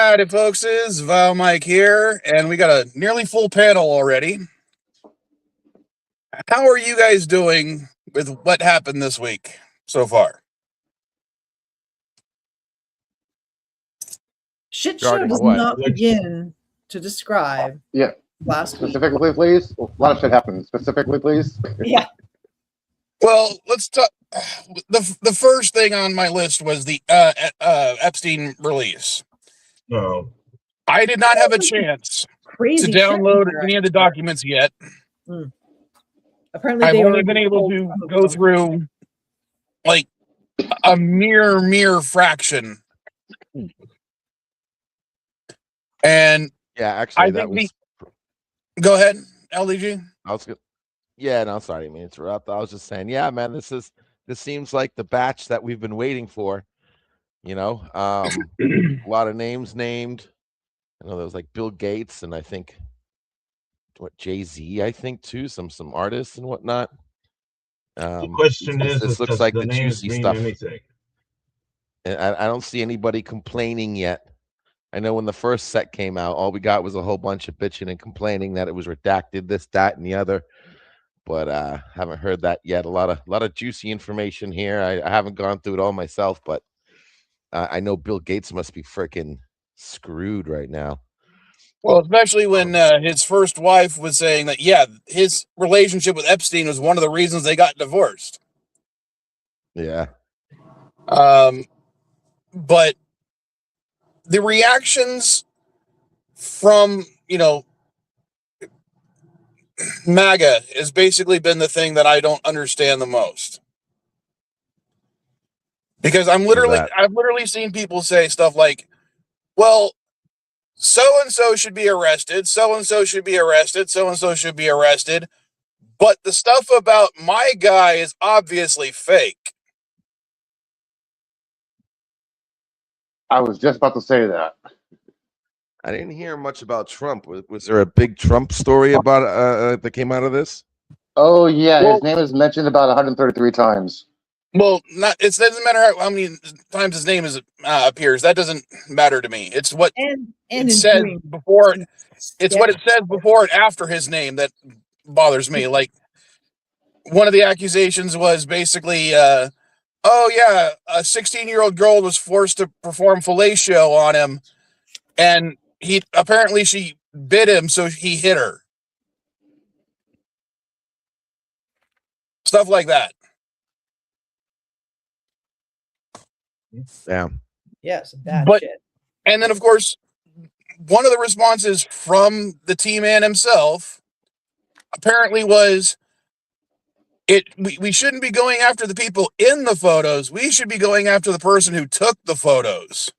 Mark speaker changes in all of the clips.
Speaker 1: Howdy, folks. Is Val Mike here, and we got a nearly full panel already. How are you guys doing with what happened this week so far?
Speaker 2: Shit show does not begin to describe.
Speaker 3: Yeah.
Speaker 2: Last week.
Speaker 3: Specifically, please. A lot of shit happened. Specifically, please.
Speaker 2: Yeah.
Speaker 1: Well, let's talk. The first thing on my list was the Epstein release.
Speaker 4: No.
Speaker 1: I did not have a chance
Speaker 2: Crazy
Speaker 1: to download
Speaker 2: shit
Speaker 1: any of the documents yet.
Speaker 2: Apparently,
Speaker 1: I've
Speaker 2: they
Speaker 1: only been able to go through like a mere fraction. And
Speaker 5: yeah, actually,
Speaker 1: I
Speaker 5: that was.
Speaker 1: Go ahead, LDG.
Speaker 5: I was good. Yeah, no, sorry, I mean interrupt. I was just saying, yeah, man, this seems like the batch that we've been waiting for. You know, a lot of names named. I know there was like Bill Gates and I think Jay-Z, I think too, some artists and whatnot.
Speaker 4: The question is,
Speaker 5: this looks
Speaker 4: does
Speaker 5: like
Speaker 4: the
Speaker 5: the
Speaker 4: names
Speaker 5: juicy
Speaker 4: mean
Speaker 5: stuff.
Speaker 4: anything?
Speaker 5: And I don't see anybody complaining yet. I know when the first set came out, all we got was a whole bunch of bitching and complaining that it was redacted, this, that, and the other. But haven't heard that yet. A lot of juicy information here. I haven't gone through it all myself, but I know Bill Gates must be freaking screwed right now.
Speaker 1: Well, especially when his first wife was saying that, yeah, his relationship with Epstein was one of the reasons they got divorced.
Speaker 5: Yeah.
Speaker 1: But the reactions from, MAGA has basically been the thing that I don't understand the most. Because I've literally seen people say stuff like, well, so-and-so should be arrested, so-and-so should be arrested, so-and-so should be arrested, but the stuff about my guy is obviously fake.
Speaker 3: I was just about to say that.
Speaker 5: I didn't hear much about Trump. Was there a big Trump story about that came out of this?
Speaker 3: Oh, yeah. His name is mentioned about 133 times.
Speaker 1: Well, it doesn't matter how many times his name appears. That doesn't matter to me. It's what it says before. It's what it says before and after his name that bothers me. Like, one of the accusations was basically, oh yeah, a 16-year-old girl was forced to perform fellatio on him, and she bit him, so he hit her. Stuff like that.
Speaker 5: Yeah.
Speaker 2: Yes, bad shit.
Speaker 1: And then, of course, one of the responses from the T-Man himself apparently was, we shouldn't be going after the people in the photos. We should be going after the person who took the photos.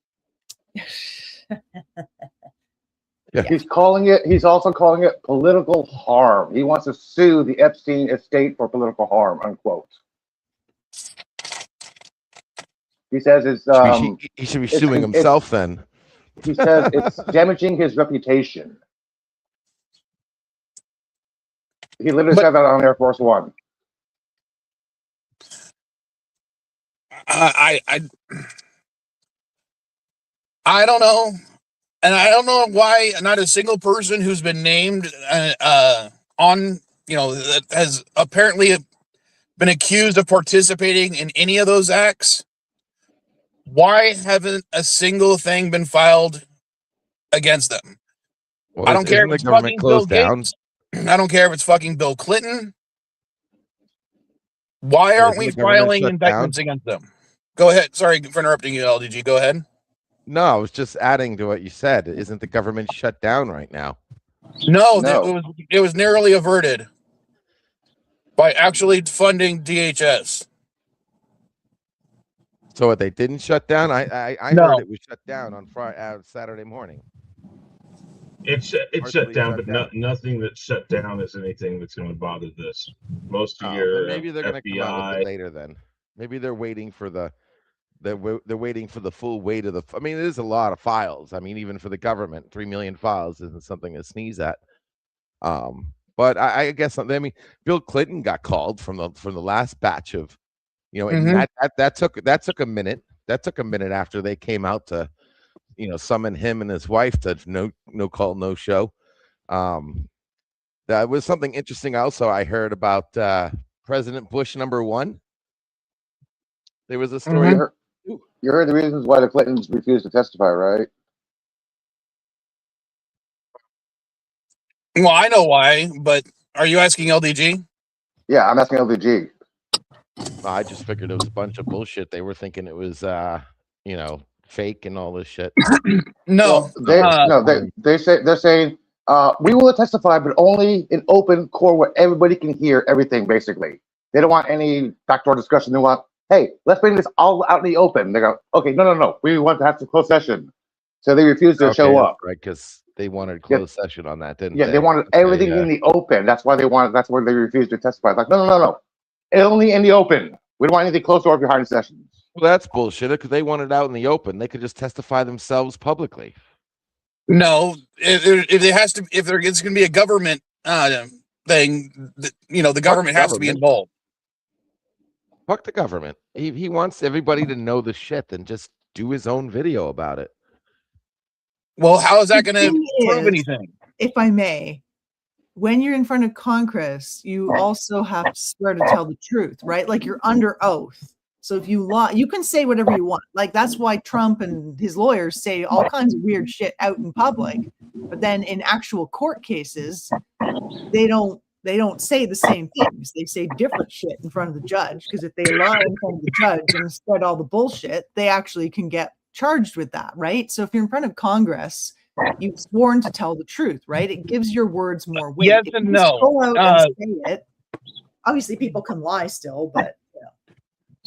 Speaker 5: Yeah.
Speaker 3: He's also calling it political harm. He wants to sue the Epstein estate for political harm, unquote. He says
Speaker 5: he should be suing himself then.
Speaker 3: He says it's damaging his reputation. He literally said that on Air Force One.
Speaker 1: I don't know. And I don't know why not a single person who's been named that has apparently been accused of participating in any of those acts. Why haven't a single thing been filed against them?
Speaker 5: Well,
Speaker 1: I don't care if it's fucking Bill Gates. I don't care if it's fucking Bill Clinton. Why aren't we filing indictments against them? Go ahead. Sorry for interrupting you, LDG. Go ahead.
Speaker 5: No, I was just adding to what you said. Isn't the government shut down right now?
Speaker 1: No. It was narrowly averted by actually funding DHS.
Speaker 5: So they didn't shut down? I heard it was shut down on Saturday morning.
Speaker 4: It's shut down, but nothing that's shut down is anything that's going to bother this. Most of your
Speaker 5: maybe they're going to come out with it later. Then maybe they're waiting for they're waiting for the full weight of I mean, it is a lot of files. I mean, even for the government, 3 million files isn't something to sneeze at. But I guess Bill Clinton got called from the last batch of. And that took a minute. That took a minute after they came out to, summon him and his wife to no call, no show. That was something interesting. Also, I heard about President Bush #1. There was a story.
Speaker 3: You heard the reasons why the Clintons refused to testify, right?
Speaker 1: Well, I know why, but are you asking LDG?
Speaker 3: Yeah, I'm asking LDG.
Speaker 5: I just figured it was a bunch of bullshit. They were thinking it was, fake and all this shit.
Speaker 1: No,
Speaker 3: well, they're saying we will testify, but only in open court where everybody can hear everything. Basically, they don't want any backdoor discussion. They want, hey, let's bring this all out in the open. They go, okay, no, we want to have some closed session, so they refused to show up.
Speaker 5: Right, because they wanted closed session on that, didn't they?
Speaker 3: Yeah, they wanted everything in the open. That's why they wanted. That's why they refused to testify. Like, no, only in the open. We don't want anything closed or behind sessions.
Speaker 5: Well, that's bullshit. Because they want it out in the open, they could just testify themselves publicly.
Speaker 1: No, if it's going to be a government thing, the government has to be involved.
Speaker 5: Fuck the government. He wants everybody to know the shit and just do his own video about it.
Speaker 1: Well, how is that going to prove anything?
Speaker 2: If I may, when you're in front of Congress, you also have to swear to tell the truth, right? Like you're under oath. So if you lie, you can say whatever you want. Like that's why Trump and his lawyers say all kinds of weird shit out in public. But then in actual court cases, they don't say the same things. They say different shit in front of the judge, because if they lie in front of the judge and spread all the bullshit, they actually can get charged with that, right? So if you're in front of Congress, you've sworn to tell the truth, right? It gives your words more weight.
Speaker 1: Yes and no.
Speaker 2: Go out and say it. Obviously, people can lie still, but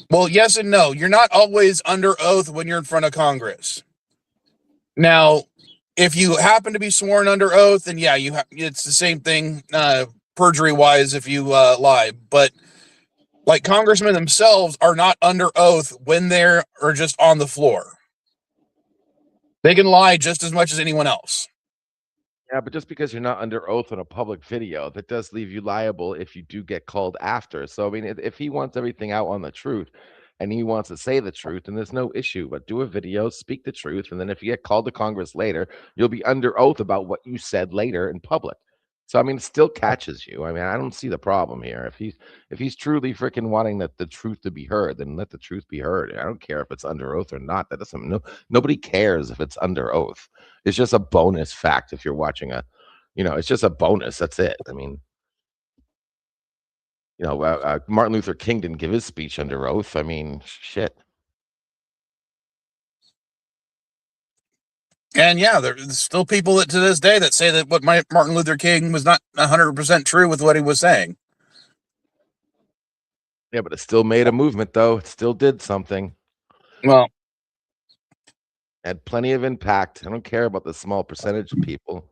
Speaker 1: well, yes and no. You're not always under oath when you're in front of Congress. Now, if you happen to be sworn under oath, then yeah, it's the same thing, perjury-wise, if you lie. But like congressmen themselves are not under oath when they're just on the floor. They can lie just as much as anyone else.
Speaker 5: Yeah, but just because you're not under oath on a public video, that does leave you liable if you do get called after. So, I mean, if he wants everything out on the truth and he wants to say the truth, then there's no issue. But do a video, speak the truth. And then if you get called to Congress later, you'll be under oath about what you said later in public. So, I mean, it still catches you. I mean, I don't see the problem here. If he's truly freaking wanting the truth to be heard, then let the truth be heard. I don't care if it's under oath or not. That doesn't, nobody cares if it's under oath. It's just a bonus fact if you're watching it's just a bonus. That's it. I mean, Martin Luther King didn't give his speech under oath. I mean, shit.
Speaker 1: And yeah, there's still people that to this day that say that what Martin Luther King was not 100% true with what he was saying.
Speaker 5: Yeah, but it still made a movement, though. It still did something.
Speaker 1: Well,
Speaker 5: had plenty of impact. I don't care about the small percentage of people.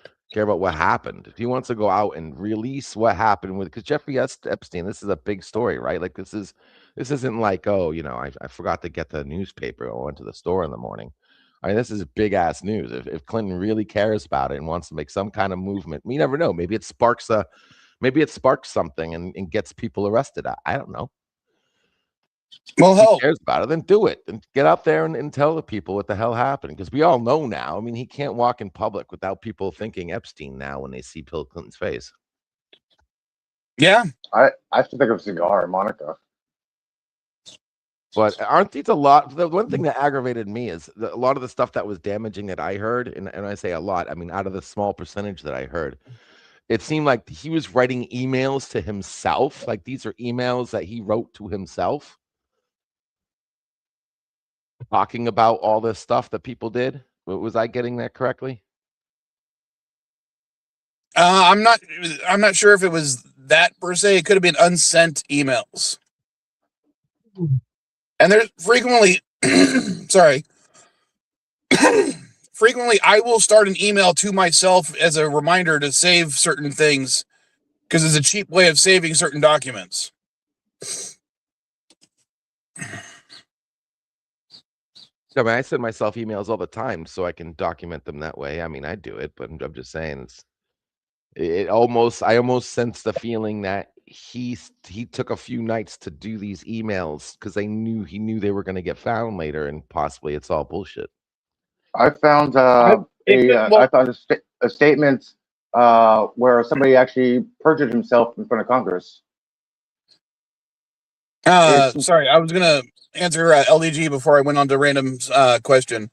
Speaker 5: I care about what happened. If he wants to go out and release what happened with, because Jeffrey Epstein, this is a big story, right? Like this isn't like, I forgot to get the newspaper. I went to the store in the morning. I mean, this is big ass news. If Clinton really cares about it and wants to make some kind of movement, we never know. Maybe it sparks something and gets people arrested. I don't know.
Speaker 1: Well,
Speaker 5: if he cares about it, then do it and get out there and tell the people what the hell happened. Because we all know now. I mean, he can't walk in public without people thinking Epstein now when they see Bill Clinton's face.
Speaker 1: Yeah,
Speaker 3: I still think of Cigar and Monica.
Speaker 5: But aren't these a lot? The one thing that aggravated me is a lot of the stuff that was damaging that I heard, and I say a lot, I mean, out of the small percentage that I heard, it seemed like he was writing emails to himself. Like these are emails that he wrote to himself, talking about all this stuff that people did. Was I getting that correctly?
Speaker 1: I'm not sure if it was that per se. It could have been unsent emails. And there's frequently, frequently I will start an email to myself as a reminder to save certain things because it's a cheap way of saving certain documents.
Speaker 5: I mean, I send myself emails all the time so I can document them that way. I mean, I do it, but I'm just saying I almost sense the feeling that he took a few nights to do these emails because he knew they were going to get found later, and possibly it's all bullshit.
Speaker 3: I found
Speaker 1: well,
Speaker 3: I found a statement where somebody actually perjured himself in front of Congress.
Speaker 1: sorry, I was gonna answer LDG before I went on to Random's question.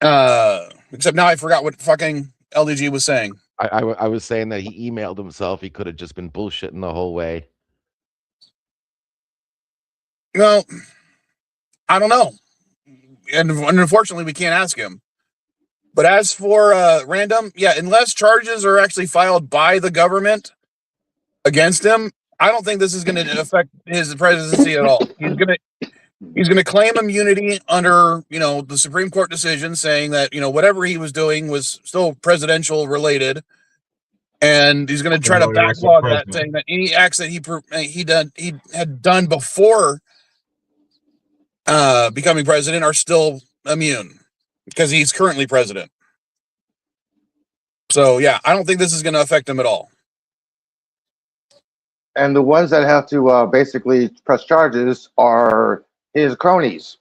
Speaker 1: Except now I forgot what fucking LDG was saying.
Speaker 5: I was saying that he emailed himself. He could have just been bullshitting the whole way.
Speaker 1: Well, I don't know, and unfortunately, we can't ask him. But as for Random, yeah, unless charges are actually filed by the government against him, I don't think this is going to affect his presidency at all. He's going to claim immunity under, the Supreme Court decision saying that, whatever he was doing was still presidential related. And he's going to try to backlog that, saying that any acts that he had done before becoming president are still immune because he's currently president. So, yeah, I don't think this is going to affect him at all.
Speaker 3: And the ones that have to basically press charges are his cronies.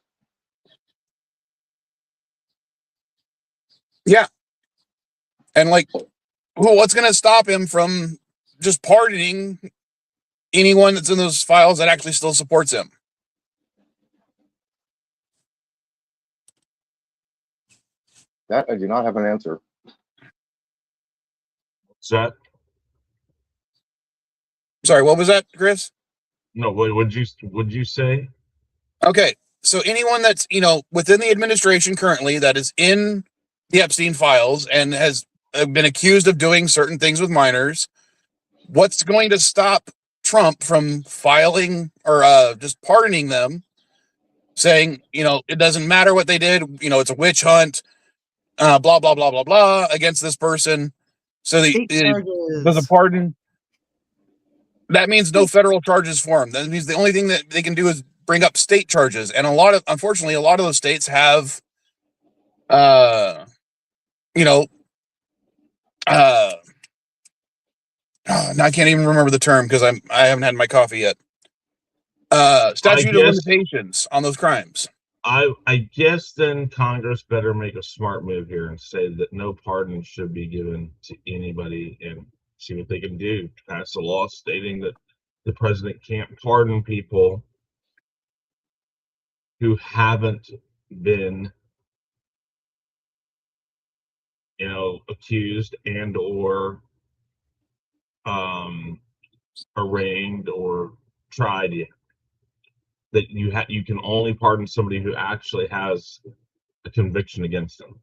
Speaker 1: Yeah. And what's going to stop him from just pardoning anyone that's in those files that actually still supports him?
Speaker 3: That I do not have an answer.
Speaker 4: What's that?
Speaker 1: Sorry, what was that, Chris?
Speaker 4: No, what would you say?
Speaker 1: Okay, so anyone that's within the administration currently that is in the Epstein files and has been accused of doing certain things with minors, what's going to stop Trump from filing or just pardoning them, saying it doesn't matter what they did, it's a witch hunt, blah blah blah blah blah against this person. So there's a pardon. That means no federal charges for him. That means the only thing that they can do is bring up state charges. And unfortunately, a lot of those states have, now I can't even remember the term because I haven't had my coffee yet. Statute of limitations on those crimes.
Speaker 4: I guess then Congress better make a smart move here and say that no pardon should be given to anybody and see what they can do to pass a law stating that the president can't pardon people who haven't been, accused and or arraigned or tried yet. That you can only pardon somebody who actually has a conviction against them.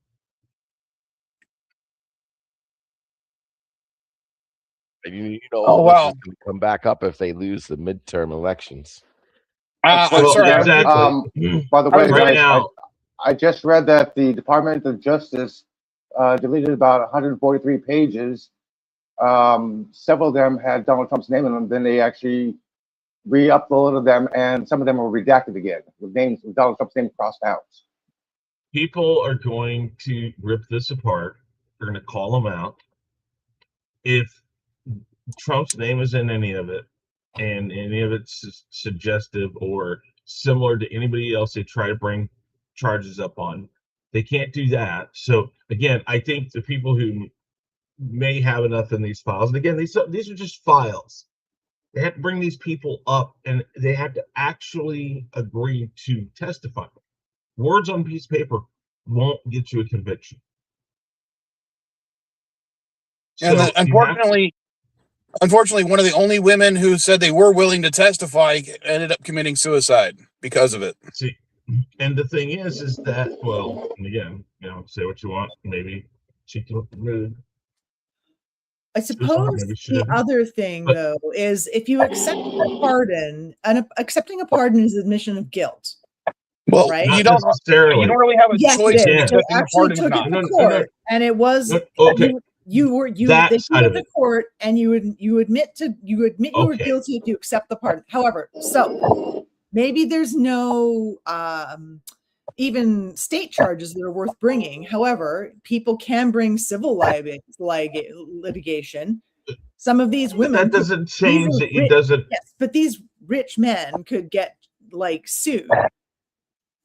Speaker 5: All this is going to come back up if they lose the midterm elections.
Speaker 1: I'm sorry.
Speaker 4: Exactly.
Speaker 3: By the way,
Speaker 4: right
Speaker 3: guys,
Speaker 4: now,
Speaker 3: I just read that the Department of Justice deleted about 143 pages. Several of them had Donald Trump's name in them. Then they actually re-uploaded them, and some of them were redacted again with Donald Trump's name crossed out.
Speaker 4: People are going to rip this apart. They're going to call them out. If Trump's name is in any of it, and any of it's suggestive or similar to anybody else they try to bring charges up on, they can't do that. So again, I think the people who may have enough in these files, and again, these are just files. They have to bring these people up, and they have to actually agree to testify. Words on a piece of paper won't get you a conviction.
Speaker 1: And so unfortunately, one of the only women who said they were willing to testify ended up committing suicide because of it.
Speaker 4: See, and the thing is that, well, and again, say what you want. Maybe she looked rude.
Speaker 2: I suppose the other thing, though, is if you accept a pardon, and accepting a pardon is admission of guilt.
Speaker 1: Well,
Speaker 2: right?
Speaker 1: You don't really have a choice.
Speaker 2: Yes, they actually took it to court, and it was
Speaker 4: okay.
Speaker 2: They took it to court, and you admit you were guilty if you accept the pardon. However, so maybe there's no even state charges that are worth bringing. However, people can bring civil litigation. Some of these women,
Speaker 4: that doesn't change it. It doesn't.
Speaker 2: Yes, but these rich men could get sued.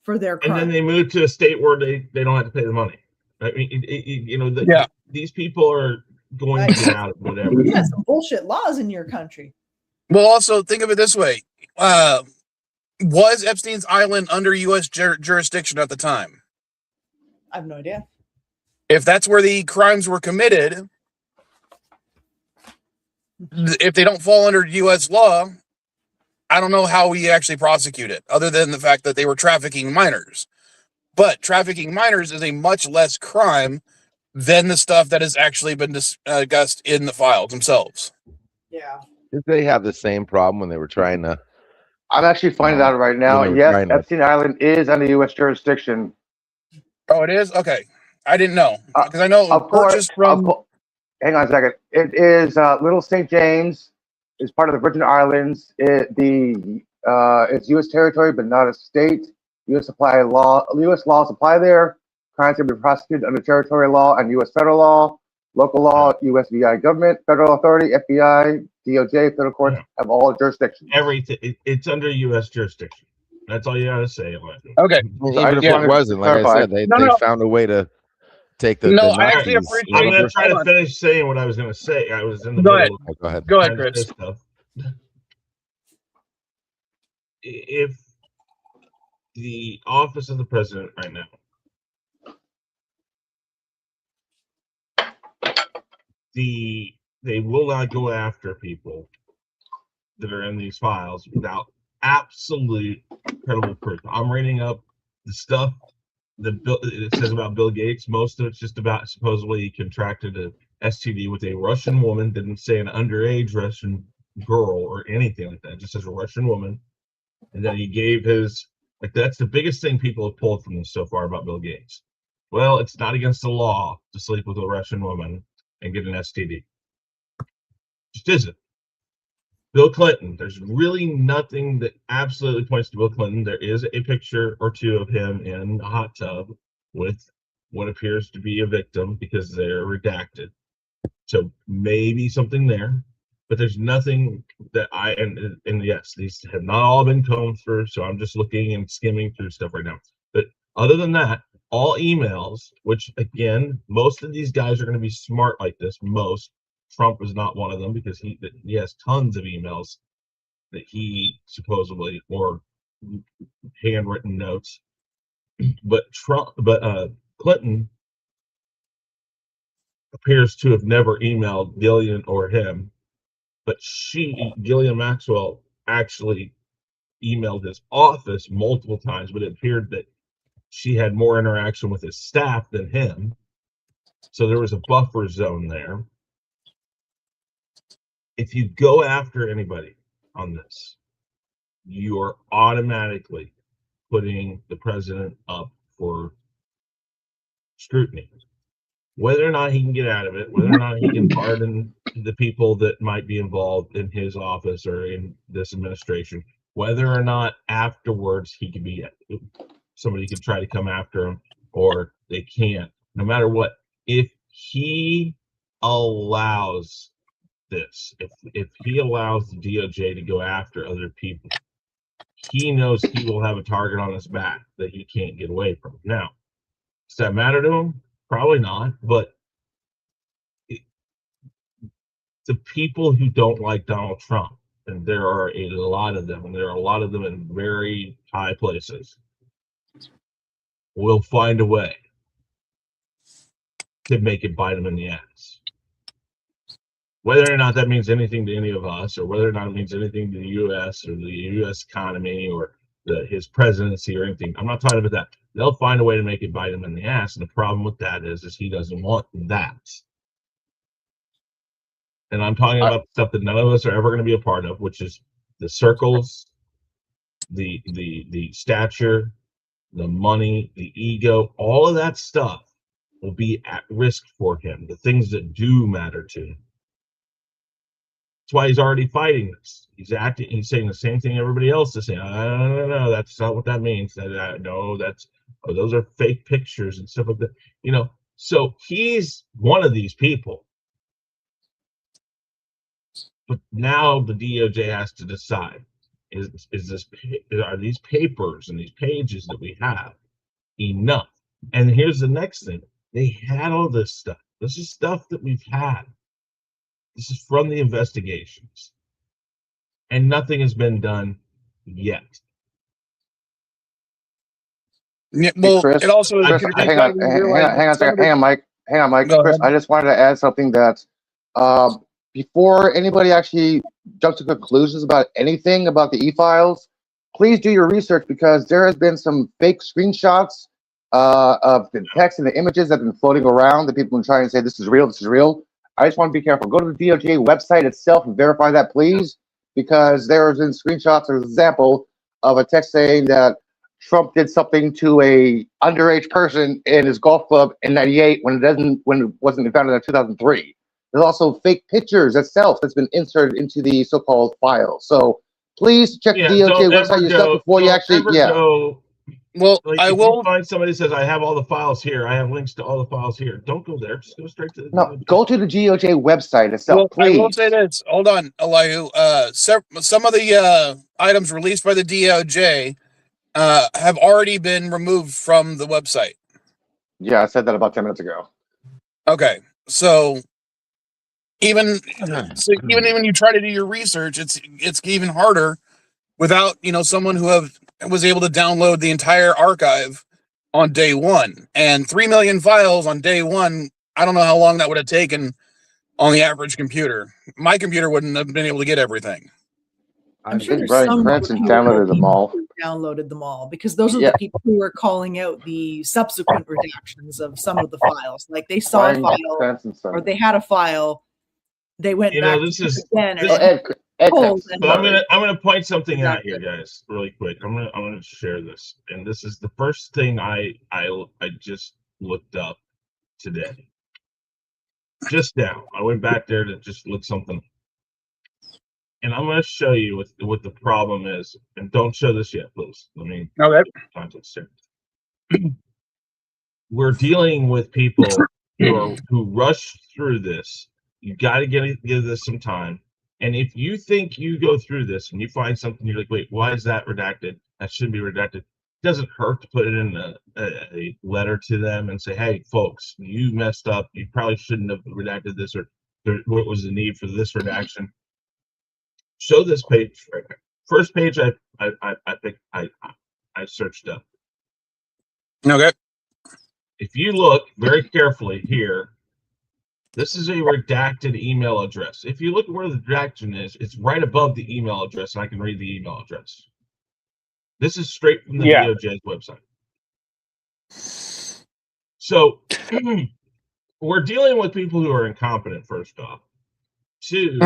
Speaker 2: for their crime.
Speaker 4: And then they move to a state where they don't have to pay the money. I mean, these people are going to get out of whatever.
Speaker 2: You got some bullshit laws in your country.
Speaker 1: Well, also think of it this way: was Epstein's Island under U.S. jurisdiction at the time?
Speaker 2: I have no idea.
Speaker 1: If that's where the crimes were committed, if they don't fall under U.S. law, I don't know how we actually prosecute it, other than the fact that they were trafficking minors. But trafficking minors is a much less crime than the stuff that has actually been discussed in the files themselves.
Speaker 2: Yeah.
Speaker 5: Did they have the same problem when they were trying to?
Speaker 3: I'm actually finding out right now. Yes, Epstein Island is under U.S. jurisdiction.
Speaker 1: Oh, it is? Okay. I didn't know. Because I know purchased from...
Speaker 3: Hang on a second. It is Little St. James. It's part of the Virgin Islands. It's U.S. territory, but not a state. U.S. laws apply there. Crimes can be prosecuted under territorial law and U.S. federal law, local law, U.S. VI government, federal authority, FBI, DOJ, federal courts have all jurisdictions.
Speaker 4: Everything. It's under U.S. jurisdiction. That's all you gotta say.
Speaker 1: Okay.
Speaker 5: Even if it wasn't, like I said, they found a way to take the.
Speaker 1: No, I actually appreciate.
Speaker 4: I'm gonna try to finish saying what I was gonna say. I was in the middle.
Speaker 5: Go ahead.
Speaker 1: Go ahead, Chris.
Speaker 4: Stuff. If the office of the president right now, they will not go after people that are in these files without absolute credible proof. I'm reading up the stuff that it says about Bill Gates. Most of it's just about supposedly he contracted a STD with a Russian woman. Didn't say an underage Russian girl or anything like that. It just says a Russian woman. And then he gave his, like, that's the biggest thing people have pulled from this so far about Bill Gates. Well, it's not against the law to sleep with a Russian woman and get an STD. Just isn't. Bill Clinton, there's really nothing that absolutely points to Bill Clinton. There is a picture or two of him in a hot tub with what appears to be a victim because they're redacted. So maybe something there, but there's nothing that and yes, these have not all been combed through, so I'm just looking and skimming through stuff right now. But other than that, all emails, which again, most of these guys are going to be smart like this. Most. Trump is not one of them because he has tons of emails that he supposedly, or handwritten notes. But Clinton appears to have never emailed Gillian or him, but Gillian Maxwell, actually emailed his office multiple times, but it appeared that she had more interaction with his staff than him. So there was a buffer zone there. If you go after anybody on this, you are automatically putting the president up for scrutiny. Whether or not he can get out of it, whether or not he can pardon the people that might be involved in his office or in this administration, whether or not afterwards somebody could try to come after him or they can't, no matter what, if he allows this, if he allows the DOJ to go after other people, he knows he will have a target on his back that he can't get away from. Now, does that matter to him? Probably not, but the people who don't like Donald Trump, and there are a lot of them, and there are a lot of them in very high places, will find a way to make it bite them in the ass. Whether or not that means anything to any of us, or whether or not it means anything to the U.S. or the U.S. economy or his presidency or anything, I'm not talking about that. They'll find a way to make it bite him in the ass, and the problem with that is he doesn't want that. And I'm talking about stuff that none of us are ever going to be a part of, which is the circles, the stature, the money, the ego, all of that stuff will be at risk for him, the things that do matter to him. That's why he's already fighting this. He's saying the same thing everybody else is saying. No, that's not what that means. No, those are fake pictures and stuff like that. So he's one of these people. But now the DOJ has to decide. are these papers and these pages that we have enough? And here's the next thing. They had all this stuff. This is stuff that we've had. This is from the investigations. And nothing has been done yet.
Speaker 1: Yeah, well,
Speaker 3: hey, Chris,
Speaker 1: it also
Speaker 3: Chris, hang on a second. Hang on, Mike. Chris, I just wanted to add something that before anybody actually jumps to conclusions about anything about the e-files, please do your research, because there has been some fake screenshots of the text and the images that have been floating around that people have been trying to say this is real, this is real. I just want to be careful. Go to the DOJ website itself and verify that, please, because there has been screenshots, for example, of a text saying that Trump did something to a underage person in his golf club in '98 when it wasn't found in 2003. There's also fake pictures itself that's been inserted into the so-called files. So please check the DOJ website yourself before you actually.
Speaker 1: Well,
Speaker 4: like,
Speaker 1: I
Speaker 4: if
Speaker 1: will
Speaker 4: you find somebody says I have all the files here, I have links to all the files here. Don't go there. Just go straight to the DOJ.
Speaker 3: Go to the DOJ website itself, please.
Speaker 1: I will say this. Hold on, Elihu. Some of the items released by the DOJ have already been removed from the website.
Speaker 3: Yeah, I said that about 10 minutes ago.
Speaker 1: Okay, so even when you try to do your research, it's even harder without someone who was able to download the entire archive on day one, and 3 million files on day one. I don't know how long that would have taken on the average computer. My computer wouldn't have been able to get everything.
Speaker 2: I'm sure there's
Speaker 3: Brian
Speaker 2: some
Speaker 3: Cranston downloaded them all.
Speaker 2: Downloaded them all, because those are the people who were calling out the subsequent redactions of some of the files. Like they saw a file, or they had a file, they went back.
Speaker 4: So I'm gonna point something out here, guys, really quick. I'm gonna share this, and this is the first thing I just looked up today. Just now, I went back there to just look something. And I'm going to show you what the problem is. And don't show this yet, please. Let me context here. We're dealing with people who rush through this. You got to give this some time. And if you think you go through this and you find something, you're like, wait, why is that redacted? That shouldn't be redacted. It doesn't hurt to put it in a letter to them and say, hey, folks, you messed up. You probably shouldn't have redacted this, or what was the need for this redaction? Show this page right here. First page I searched up.
Speaker 1: Okay.
Speaker 4: If you look very carefully here, this is a redacted email address. If you look where the redaction is, it's right above the email address, and I can read the email address. This is straight from the DOJ's website. So we're dealing with people who are incompetent, first off. Two,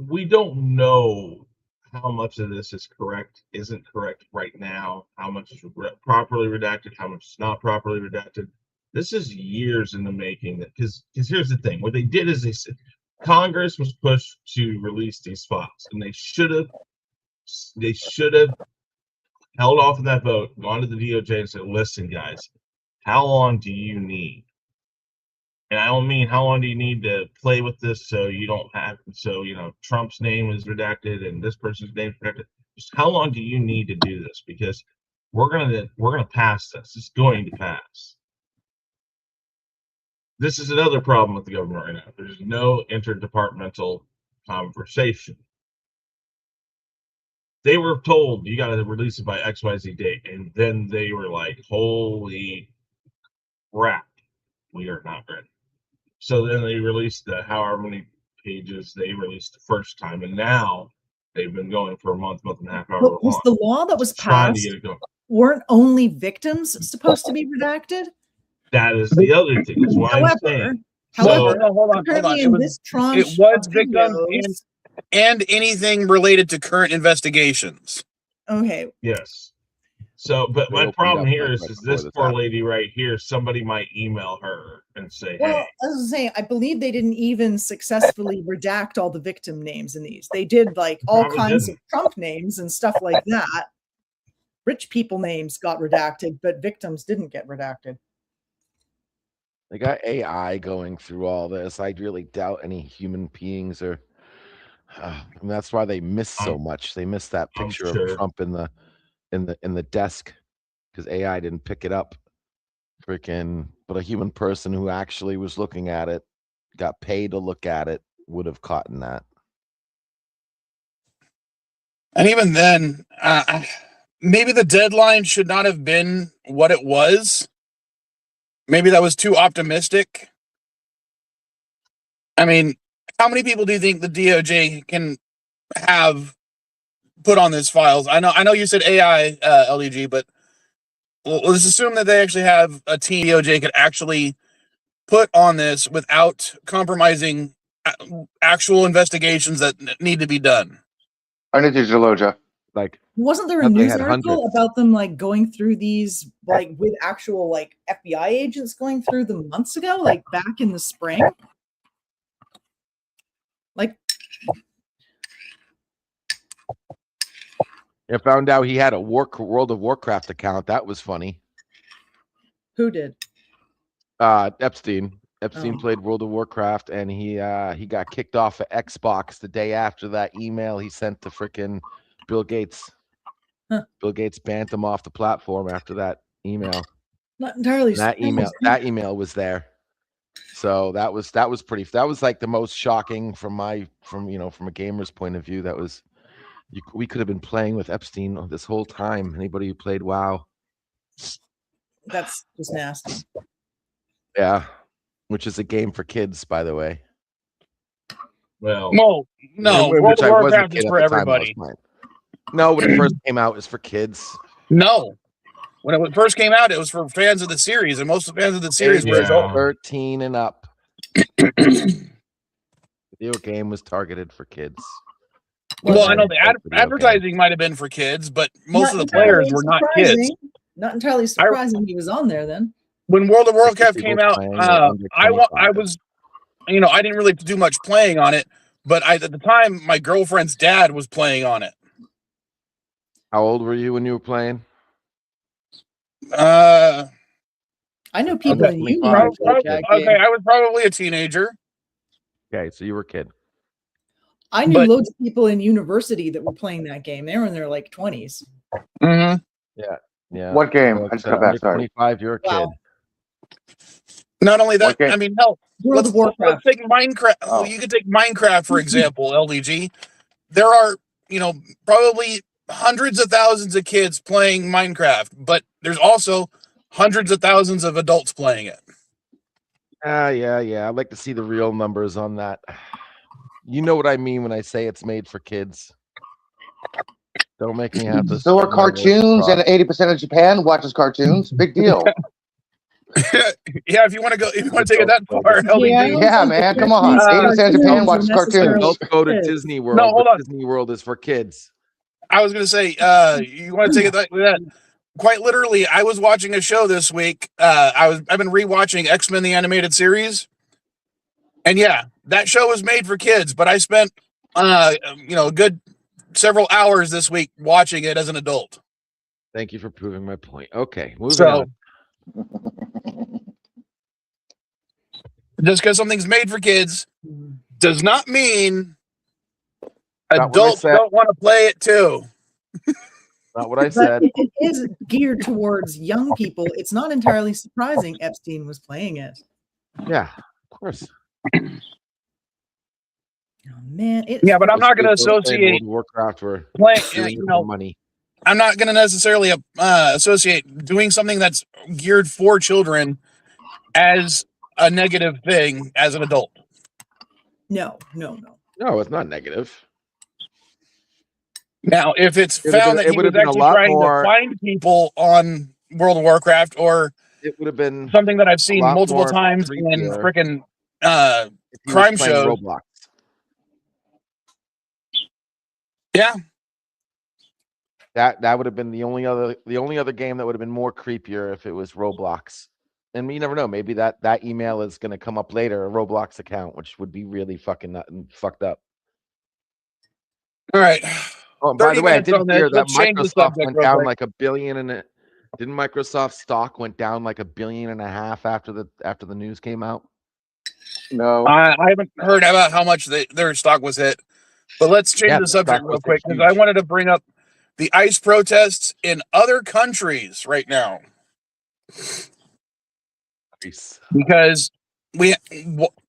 Speaker 4: we don't know how much of this is correct, isn't correct right now, how much is properly redacted, how much is not properly redacted. This is years in the making. Because here's the thing. What they did is they said Congress was pushed to release these files, and they should have held off on that vote, gone to the DOJ and said, listen, guys, how long do you need? And I don't mean how long do you need to play with this so you don't have, Trump's name is redacted and this person's name is redacted. Just how long do you need to do this? Because we're gonna pass this. It's going to pass. This is another problem with the government right now. There's no interdepartmental conversation. They were told you got to release it by XYZ date, and then they were like, holy crap, we are not ready. So then they released the however many pages they released the first time, and now they've been going for a month and a half.
Speaker 2: But was the law that was passed, weren't only victims supposed to be redacted?
Speaker 4: That is the other thing. That's why I'm saying.
Speaker 1: However, hold on. It was victims and anything related to current investigations.
Speaker 2: Okay.
Speaker 4: Yes. So, but my problem here is this poor lady right here. Somebody might email her and say, "Hey."
Speaker 2: Well, I was saying, I believe they didn't even successfully redact all the victim names in these. They did like all kinds of Trump names and stuff like that. Rich people names got redacted, but victims didn't get redacted.
Speaker 5: They got AI going through all this. I really doubt any human beings are And that's why they missed so much. They missed that picture of Trump in the desk because AI didn't pick it up. Freaking, but a human person who actually was looking at it, got paid to look at it, would have caught in that.
Speaker 1: And even then, maybe the deadline should not have been what it was. Maybe that was too optimistic. I mean, how many people do you think the DOJ can have put on these files? I know you said AI, LEG, but let's assume that they actually have a team DOJ could actually put on this without compromising actual investigations that need to be done.
Speaker 3: I need you to Loja.
Speaker 2: Like, wasn't there a news article about them like going through these like with actual like FBI agents going through them months ago, like back in the spring? Like,
Speaker 5: I found out he had a World of Warcraft account. That was funny.
Speaker 2: Who did?
Speaker 5: Epstein. Epstein played World of Warcraft, and he got kicked off of Xbox the day after that email he sent to frickin' Bill Gates. Huh. Bill Gates banned him off the platform after that email.
Speaker 2: Not entirely.
Speaker 5: That email was there. So that was like the most shocking from a gamer's point of view. That was we could have been playing with Epstein this whole time. Anybody who played WoW.
Speaker 2: That's just nasty.
Speaker 5: Yeah. Which is a game for kids, by the way.
Speaker 1: Well, no, World of Warcraft is for everybody.
Speaker 5: No, when it first came out, it was for kids.
Speaker 1: No. When it first came out, it was for fans of the series, and most of the fans of the series were adult.
Speaker 5: 13 and up. The video game was targeted for kids.
Speaker 1: Well, I know the advertising might have been for kids, but most of the players were not kids.
Speaker 2: Not entirely surprising he was on there then.
Speaker 1: When World of Warcraft came out, I was, I didn't really do much playing on it, but at the time, my girlfriend's dad was playing on it.
Speaker 5: How old were you when you were playing?
Speaker 2: I know people in university.
Speaker 1: Okay, I was probably a teenager.
Speaker 5: Okay, so you were a kid.
Speaker 2: I knew loads of people in university that were playing that game. They were in their like 20s.
Speaker 1: Mm-hmm.
Speaker 5: Yeah.
Speaker 3: What game? I just got back. Sorry.
Speaker 5: 25, you're a kid.
Speaker 1: Not only that, I mean, hell, let's take Minecraft. Oh. You could take Minecraft, for example, LDG. There are, probably hundreds of thousands of kids playing Minecraft, but there's also hundreds of thousands of adults playing it.
Speaker 5: Yeah. I'd like to see the real numbers on that. You know what I mean when I say it's made for kids. Don't make me have to.
Speaker 3: So are cartoons, and 80% of Japan watches cartoons. Big deal.
Speaker 1: Yeah, if you want to take it that far,
Speaker 3: yeah, man, come on. 80% of Japan watches cartoons.
Speaker 5: Don't go to Disney World.
Speaker 1: No, hold on.
Speaker 5: Disney World is for kids.
Speaker 1: I was going to say, you want to take it that? Quite literally, I was watching a show this week. I've been rewatching X-Men the animated series, and yeah, that show was made for kids. But I spent, a good several hours this week watching it as an adult.
Speaker 5: Thank you for proving my point. Okay, moving on.
Speaker 1: Just because something's made for kids does not mean adults don't want to play it too.
Speaker 5: Not what I said.
Speaker 2: But if it is geared towards young people, it's not entirely surprising Epstein was playing it.
Speaker 5: Yeah, of course.
Speaker 2: Oh man,
Speaker 1: but I'm not going to associate
Speaker 5: Warcraft for
Speaker 1: playing,
Speaker 5: money.
Speaker 1: I'm not going to necessarily associate doing something that's geared for children as a negative thing as an adult.
Speaker 2: No,
Speaker 5: it's not negative.
Speaker 1: Now, if it's found that he was actually trying to find people on World of Warcraft, or
Speaker 5: it would have been
Speaker 1: something that I've seen multiple times in freaking crime shows.
Speaker 5: Roblox.
Speaker 1: Yeah.
Speaker 5: That would have been the only other game that would have been more creepier if it was Roblox. And you never know, maybe that email is going to come up later, a Roblox account, which would be really fucking fucked up.
Speaker 1: All right.
Speaker 5: Oh, by the way, I didn't hear that Microsoft went down like $1 billion, and didn't Microsoft stock went down like $1.5 billion after the news came out?
Speaker 3: No,
Speaker 1: I haven't heard about how much their stock was hit. But let's change
Speaker 5: Yeah,
Speaker 1: the
Speaker 5: the
Speaker 1: subject
Speaker 5: stock
Speaker 1: real
Speaker 5: was
Speaker 1: quick because
Speaker 5: huge.
Speaker 1: I wanted to bring up the ICE protests in other countries right now.
Speaker 5: Nice.
Speaker 1: Because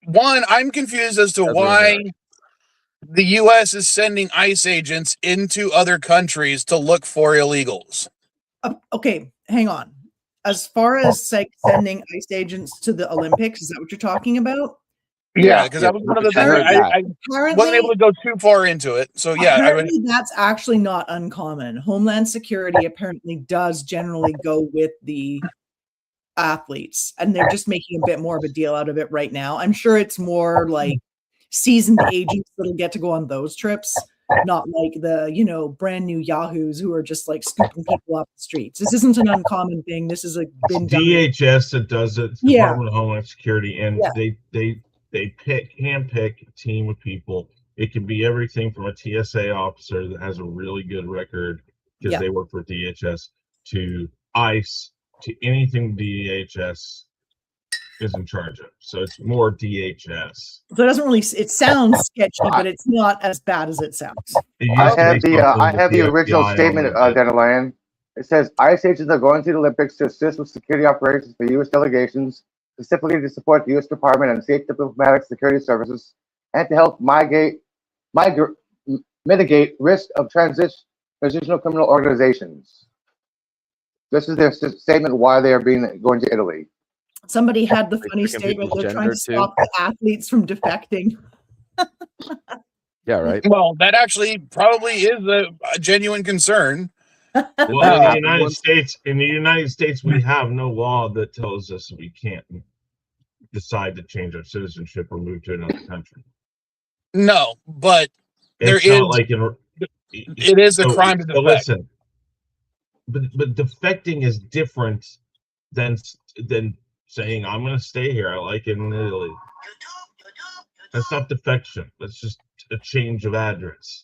Speaker 1: one, I'm confused as to
Speaker 5: Other
Speaker 1: why
Speaker 5: America.
Speaker 1: the U.S. is sending ICE agents into other countries to look for illegals.
Speaker 2: Okay, hang on. As far as like sending ICE agents to the Olympics, is that what you're talking about?
Speaker 1: Yeah, because that was one of the
Speaker 5: I
Speaker 1: things
Speaker 5: heard that.
Speaker 1: I wasn't able to go too far into it. So yeah,
Speaker 2: apparently that's actually not uncommon. Homeland Security apparently does generally go with the athletes, and they're just making a bit more of a deal out of it right now. I'm sure it's more like seasoned agents that'll get to go on those trips, not like the brand new yahoos who are just like scooping people off the streets. This isn't an uncommon thing. This is been done.
Speaker 4: DHS that does it,
Speaker 2: Yeah.
Speaker 4: Department of Homeland Security, and
Speaker 2: Yeah.
Speaker 4: they handpick a team of people. It can be everything from a TSA officer that has a really good record because
Speaker 2: Yeah.
Speaker 4: they work for DHS to ICE to anything DHS is in charge of. So it's more DHS.
Speaker 2: So it doesn't really. It sounds sketchy, but it's not as bad as it sounds.
Speaker 3: I have the original statement, Dandelion. It says ICE agents are going to the Olympics to assist with security operations for U.S. delegations, specifically to support the U.S. Department and State Diplomatic Security Services, and to help mitigate risk of transitional criminal organizations. This is their statement why they are going to Italy.
Speaker 2: Somebody had the funny statement, they're trying to stop the athletes from defecting.
Speaker 5: Yeah, right.
Speaker 1: Well, that actually probably is a genuine concern.
Speaker 4: Well, in the United States, we have no law that tells us we can't decide to change our citizenship or move to another country.
Speaker 1: No, but
Speaker 4: it
Speaker 1: is a crime to defect.
Speaker 4: Listen, but defecting is different than saying I'm going to stay here. I like it in Italy. That's not defection. That's just a change of address.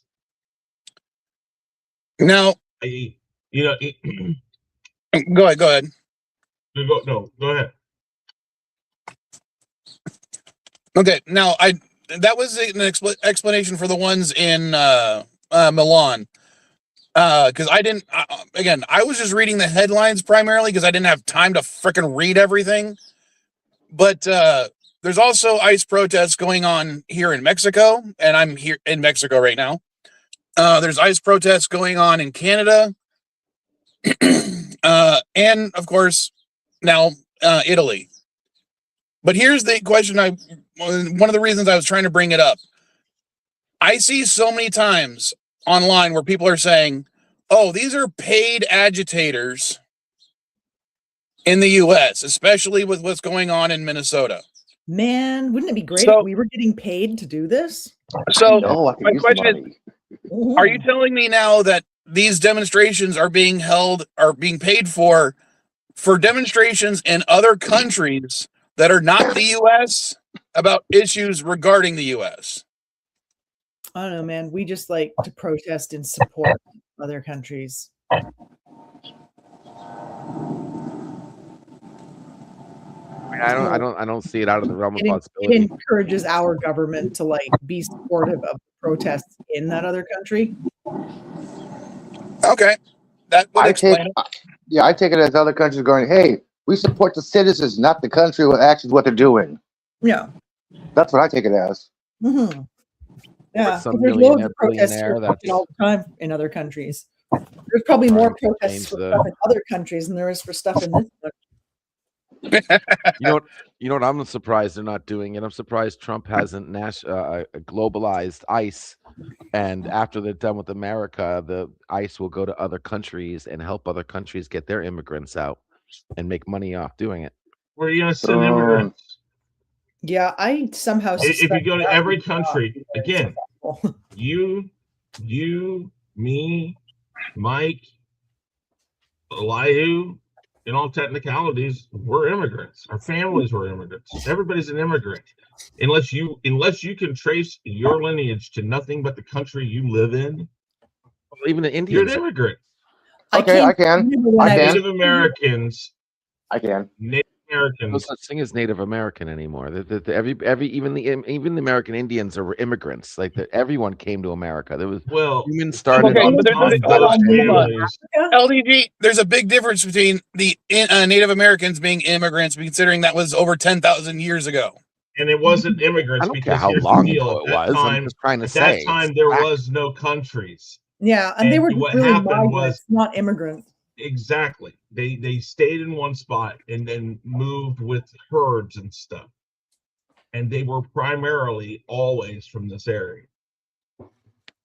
Speaker 1: No,
Speaker 4: go
Speaker 1: ahead.
Speaker 4: Go ahead.
Speaker 1: Okay, now that was an explanation for the ones in Milan. Because I didn't, I was just reading the headlines primarily because I didn't have time to frickin' read everything. But there's also ICE protests going on here in Mexico, and I'm here in Mexico right now. There's ICE protests going on in Canada, and of course now Italy. But here's the question: one of the reasons I was trying to bring it up. I see so many times online where people are saying, "Oh, these are paid agitators in the U.S., especially with what's going on in Minnesota."
Speaker 2: Man, wouldn't it be great if we were getting paid to do this?
Speaker 1: So my question is, are you telling me now that these demonstrations are being paid for demonstrations in other countries that are not the U.S. about issues regarding the U.S.?
Speaker 2: I don't know, man. We just like to protest and support other countries.
Speaker 5: I don't see it out of the realm of possibility.
Speaker 2: It encourages our government to like be supportive of protests in that other country.
Speaker 1: Okay, that would explain it.
Speaker 3: Yeah, I take it as other countries going, "Hey, we support the citizens, not the country with actions what they're doing."
Speaker 2: Yeah,
Speaker 3: that's what I take it as.
Speaker 2: Mm-hmm. Yeah,
Speaker 5: some
Speaker 2: there's loads of
Speaker 5: protests
Speaker 2: all the time in other countries. There's probably more protests for stuff in other countries than there is for stuff in this country.
Speaker 5: You know what? I'm surprised they're not doing it. I'm surprised Trump hasn't globalized ICE, and after they're done with America, the ICE will go to other countries and help other countries get their immigrants out and make money off doing it.
Speaker 4: Where are you going to send immigrants?
Speaker 2: Yeah, I somehow
Speaker 4: if you go to every country again, you, me, Mike, Elihu. In all technicalities, we're immigrants. Our families were immigrants. Everybody's an immigrant, unless you can trace your lineage to nothing but the country you live in.
Speaker 5: Even the Indians,
Speaker 4: you're an immigrant.
Speaker 3: Okay, I can.
Speaker 4: Native Americans.
Speaker 3: I can.
Speaker 4: Native Americans.
Speaker 5: such thing as Native American anymore. Even the American Indians are immigrants. Like everyone came to America. There was humans started.
Speaker 1: Okay, but
Speaker 4: those families.
Speaker 1: LDG, there's a big difference between the Native Americans being immigrants, considering that was over 10,000 years ago.
Speaker 4: And it wasn't immigrants
Speaker 5: I don't
Speaker 4: because
Speaker 5: care how
Speaker 4: here's
Speaker 5: long
Speaker 4: the deal.
Speaker 5: ago it was. I'm just trying to
Speaker 4: at
Speaker 5: say.
Speaker 4: that time there was no countries.
Speaker 2: Yeah, and they were
Speaker 4: what
Speaker 2: really
Speaker 4: happened
Speaker 2: migrants, not immigrants.
Speaker 4: Exactly. They stayed in one spot and then moved with herds and stuff. And they were primarily always from this area.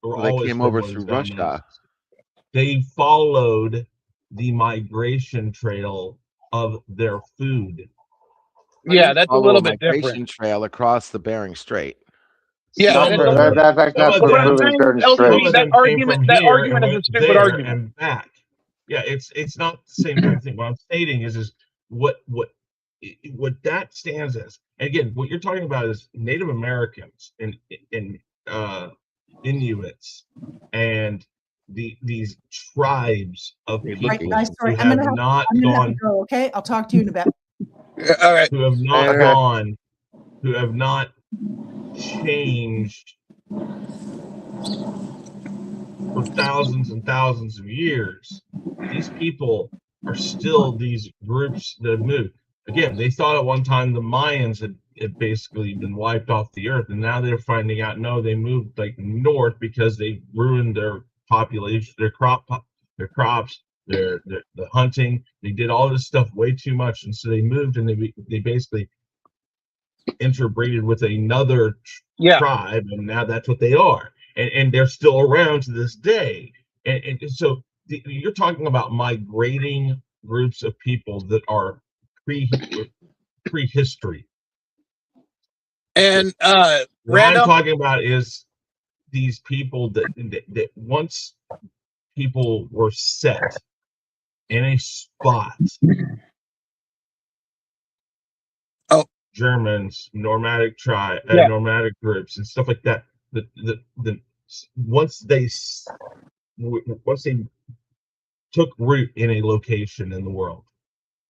Speaker 5: They came over through Russia.
Speaker 4: They followed the migration trail of their food.
Speaker 1: Yeah, that's a little bit different.
Speaker 5: Migration trail across the Bering Strait.
Speaker 1: Yeah,
Speaker 3: that's not proven
Speaker 1: LDG, that argument is a stupid argument.
Speaker 4: And back. Yeah, it's not the same kind of thing. What I'm stating is what that stands as. Again, what you're talking about is Native Americans and Inuits and these tribes of people
Speaker 2: who have not gone. Okay, I'll talk to you in a bit.
Speaker 1: All right.
Speaker 4: Who have not gone, who have not changed for thousands and thousands of years. These people are still these groups that have moved. Again, they thought at one time the Mayans had basically been wiped off the earth, and now they're finding out no, they moved like north because they ruined their population, their crops, the hunting. They did all this stuff way too much, and so they moved and they basically interbreeded with another tribe, and now that's what they are, and they're still around to this day. And so you're talking about migrating groups of people that are prehistory.
Speaker 1: And
Speaker 4: what I'm talking about is these people that once people were set in a spot. Germans, nomadic nomadic groups, and stuff like that. Once they took root in a location in the world,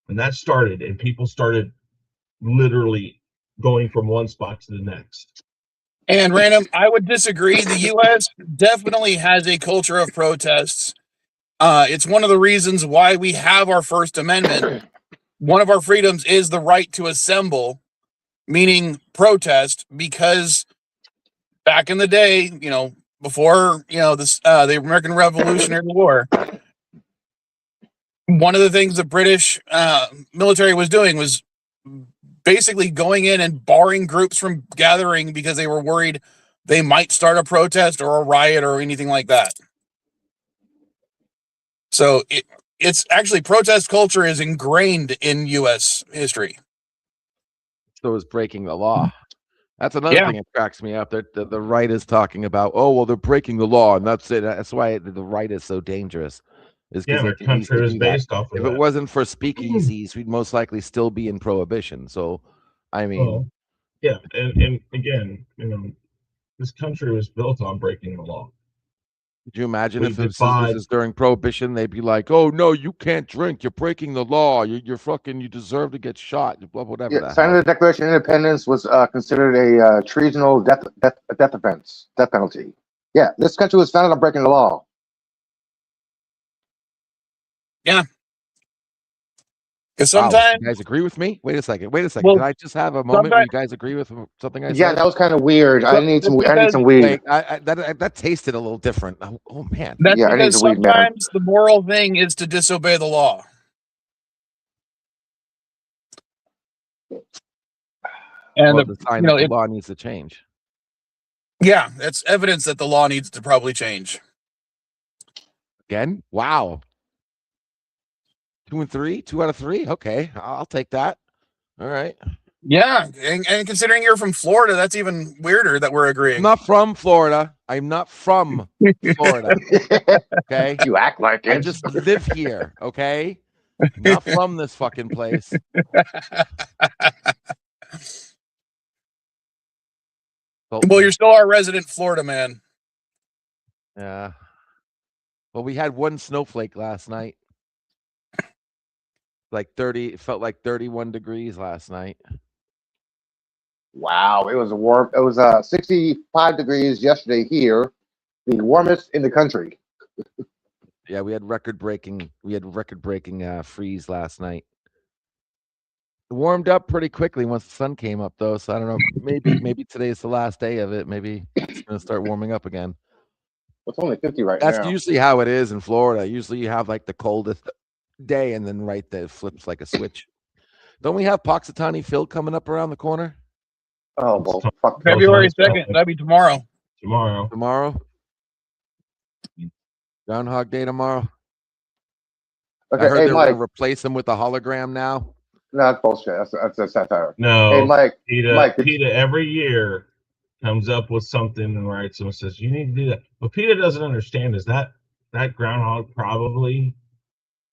Speaker 4: and that started, and people started literally going from one spot to the next.
Speaker 1: And Random, I would disagree. The U.S. definitely has a culture of protests. It's one of the reasons why we have our First Amendment. One of our freedoms is the right to assemble, meaning protest, because back in the day, before, the American Revolutionary War, one of the things the British military was doing was basically going in and barring groups from gathering because they were worried they might start a protest or a riot or anything like that. So it's actually, protest culture is ingrained in U.S. history.
Speaker 5: So is breaking the law. That's another thing that cracks me up. That the right is talking about, oh, well, they're breaking the law, and that's it. That's why the right is so dangerous. Is because
Speaker 4: our country is based off of
Speaker 5: if
Speaker 4: that.
Speaker 5: it wasn't for speakeasies, we'd most likely still be in prohibition. So, I mean,
Speaker 4: and again, this country was built on breaking the law.
Speaker 5: Could you imagine if this is during prohibition, they'd be like, "Oh no, you can't drink. You're breaking the law. You're fucking. You deserve to get shot." Whatever.
Speaker 3: Yeah, signing the Declaration of Independence was considered a treasonable death offense, death penalty. Yeah, this country was founded on breaking the law.
Speaker 1: Yeah. Because sometimes
Speaker 5: you guys agree with me. Wait a second.
Speaker 1: Well,
Speaker 5: Did I just have a moment where you guys agree with something I said?
Speaker 3: Yeah, that was kind of weird. I need some weed.
Speaker 5: That tasted a little different. Oh man.
Speaker 1: That's because sometimes the moral thing is to disobey the law. And
Speaker 5: the sign that the law needs to change.
Speaker 1: Yeah, that's evidence that the law needs to probably change.
Speaker 5: Again? Wow. 2 and 3, 2 out of 3. Okay, I'll take that. All right.
Speaker 1: Yeah, and considering you're from Florida, that's even weirder that we're agreeing.
Speaker 5: I'm not from Florida. I'm not from Florida. Okay,
Speaker 3: you act like it.
Speaker 5: I just live here. Okay, I'm not from this fucking place.
Speaker 1: Well, you're still our resident Florida man.
Speaker 5: Yeah. Well, we had one snowflake last night. Like 30, it felt like 31 degrees last night.
Speaker 3: Wow, it was warm. It was 65 degrees yesterday here, the warmest in the country.
Speaker 5: Yeah, we had record breaking freeze last night. It warmed up pretty quickly once the sun came up though, so I don't know. Maybe today's the last day of it. Maybe it's gonna start warming up again.
Speaker 3: It's only 50 right
Speaker 5: That's
Speaker 3: now.
Speaker 5: usually how it is in Florida. Usually you have like the coldest day and then right there flips like a switch. Don't we have Poxitani Phil coming up around the corner?
Speaker 3: Oh, well, fuck.
Speaker 1: February 2nd. That'd be tomorrow.
Speaker 5: Tomorrow? Groundhog Day tomorrow?
Speaker 3: Okay,
Speaker 5: I heard
Speaker 3: hey,
Speaker 5: they're
Speaker 3: Mike.
Speaker 5: going to replace him with a hologram now.
Speaker 3: No, that's bullshit. That's a satire.
Speaker 4: No.
Speaker 3: Hey, Mike.
Speaker 4: PETA every year comes up with something and writes and says, you need to do that. What PETA doesn't understand is that groundhog probably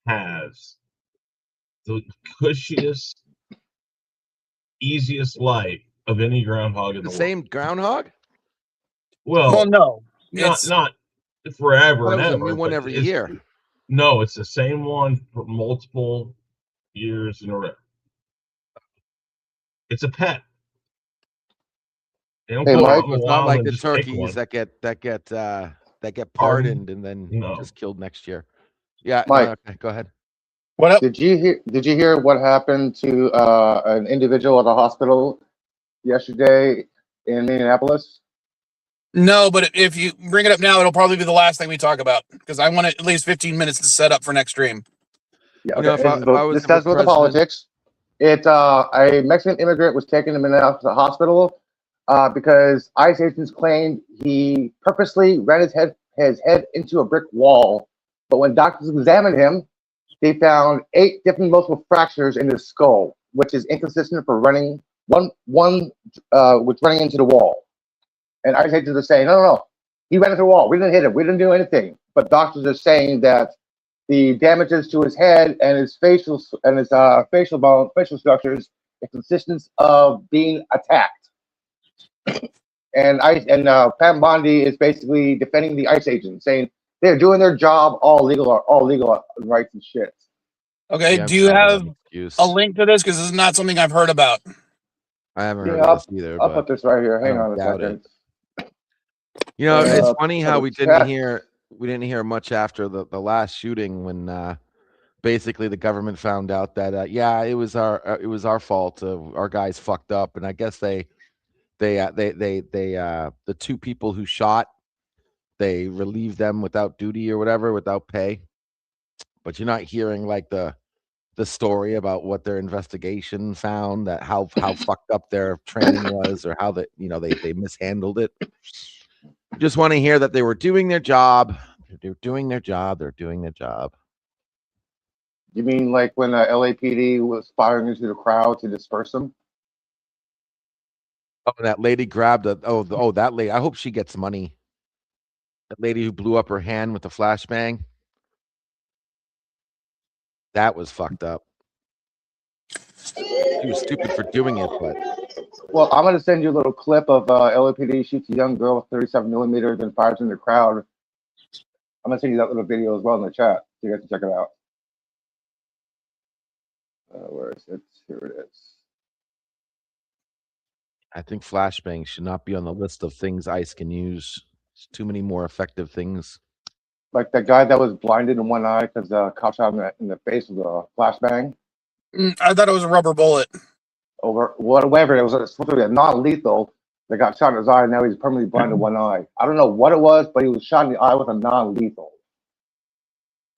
Speaker 4: has the cushiest, easiest life of any groundhog in the world.
Speaker 5: Same groundhog?
Speaker 4: Well,
Speaker 1: no.
Speaker 4: Not forever and
Speaker 5: ever.
Speaker 4: It was a new one every year. No, it's the same one for multiple years in a row. It's a pet. They don't go out in the
Speaker 5: It's not
Speaker 4: wild
Speaker 5: like
Speaker 4: and
Speaker 5: the
Speaker 4: just pick
Speaker 5: turkeys
Speaker 4: one.
Speaker 5: that get pardoned and then just killed next year. Yeah,
Speaker 3: Mike.
Speaker 5: Okay, go ahead.
Speaker 3: What up? Did you hear what happened to an individual at the hospital yesterday in Minneapolis?
Speaker 1: No, but if you bring it up now, it'll probably be the last thing we talk about because I want at least 15 minutes to set up for next stream.
Speaker 3: Yeah, okay. This has with the politics. A Mexican immigrant was taken to Minneapolis hospital because ICE agents claimed he purposely ran his head into a brick wall. But when doctors examined him, they found 8 different multiple fractures in his skull, which is inconsistent for running running into the wall. And ICE agents are saying, no, he ran into the wall. We didn't hit him. We didn't do anything. But doctors are saying that the damages to his head and his facial bone, facial structures, is consistent of being attacked. And Pam Bondi is basically defending the ICE agents, saying they're doing their job, all legal rights and shit.
Speaker 1: Okay, do you have a link to this? Because this is not something I've heard about.
Speaker 5: I haven't heard of this either.
Speaker 3: I'll put this right here. Hang on a second.
Speaker 5: It's funny how we didn't hear much after the last shooting when basically the government found out that it was our fault. Our guys fucked up, and I guess the 2 people who shot, they relieved them without duty or whatever, without pay. But you're not hearing like the story about what their investigation found, that how fucked up their training was, or how they mishandled it. Just want to hear that they were doing their job. They're doing their job. They're doing their job.
Speaker 3: You mean like when LAPD was firing into the crowd to disperse them?
Speaker 5: Oh, that lady grabbed that lady. I hope she gets money. That lady who blew up her hand with the flashbang. That was fucked up. She was stupid for doing it, but.
Speaker 3: Well, I'm going to send you a little clip of LAPD shoots a young girl with 37 millimeters and fires in the crowd. I'm going to send you that little video as well in the chat so you guys can check it out. Where is it? Here it is.
Speaker 5: I think flashbangs should not be on the list of things ICE can use. There's too many more effective things.
Speaker 3: Like the guy that was blinded in one eye because the cop shot him in the face with a flashbang.
Speaker 1: I thought it was a rubber bullet.
Speaker 3: Over whatever, it was supposed to be a non-lethal. They got shot in his eye, and now he's permanently blind in one eye. I don't know what it was, but he was shot in the eye with a non-lethal.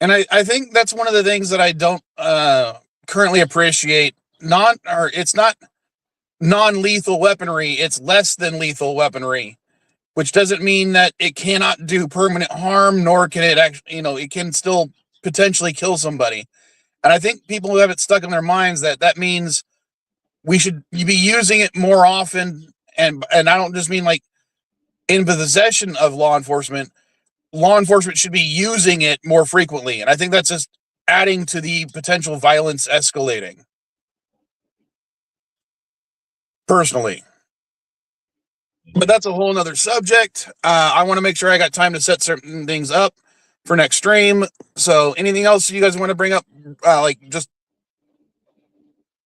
Speaker 1: And I think that's one of the things that I don't currently appreciate. It's not non-lethal weaponry; it's less than lethal weaponry, which doesn't mean that it cannot do permanent harm, nor can it actually, it can still potentially kill somebody. And I think people have it stuck in their minds that means we should be using it more often. And I don't just mean like in possession of law enforcement. Law enforcement should be using it more frequently. And I think that's just adding to the potential violence escalating. Personally. But that's a whole nother subject. I want to make sure I got time to set certain things up for next stream. So anything else you guys want to bring up? Like just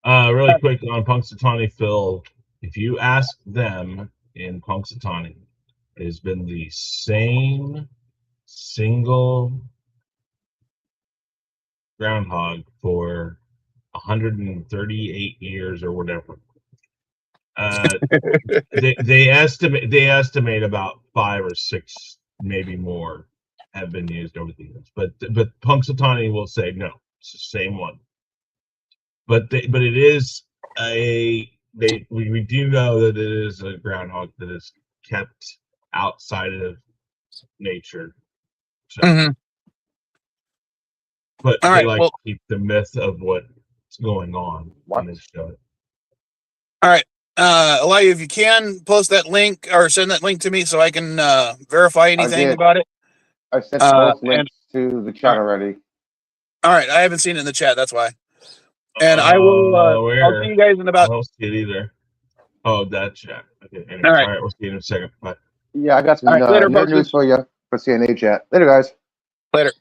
Speaker 4: Really quick on Punxsutawney Phil. If you ask them in Punxsutawney, it has been the same single groundhog for 138 years or whatever. They estimate about 5 or 6, maybe more, have been used over the years. But Punxsutawney will say no, it's the same one. But it is we do know that it is a groundhog that is kept outside of nature. So, but
Speaker 1: All
Speaker 4: they
Speaker 1: right,
Speaker 4: like
Speaker 1: well,
Speaker 4: to keep the myth of what's going on when they show it.
Speaker 1: all right. Elijah, if you can post that link or send that link to me so I can verify anything about it.
Speaker 3: I sent both links to the chat already.
Speaker 1: All right, I haven't seen it in the chat. That's why. And I will. I'll see you guys in about.
Speaker 4: I don't see it either. Oh, that chat. Okay. Anyways,
Speaker 1: All right.
Speaker 4: We'll see you in a second. Bye.
Speaker 3: Yeah, I got some
Speaker 1: All right, later,
Speaker 3: news for you for CNA chat. Later, guys.
Speaker 1: Later.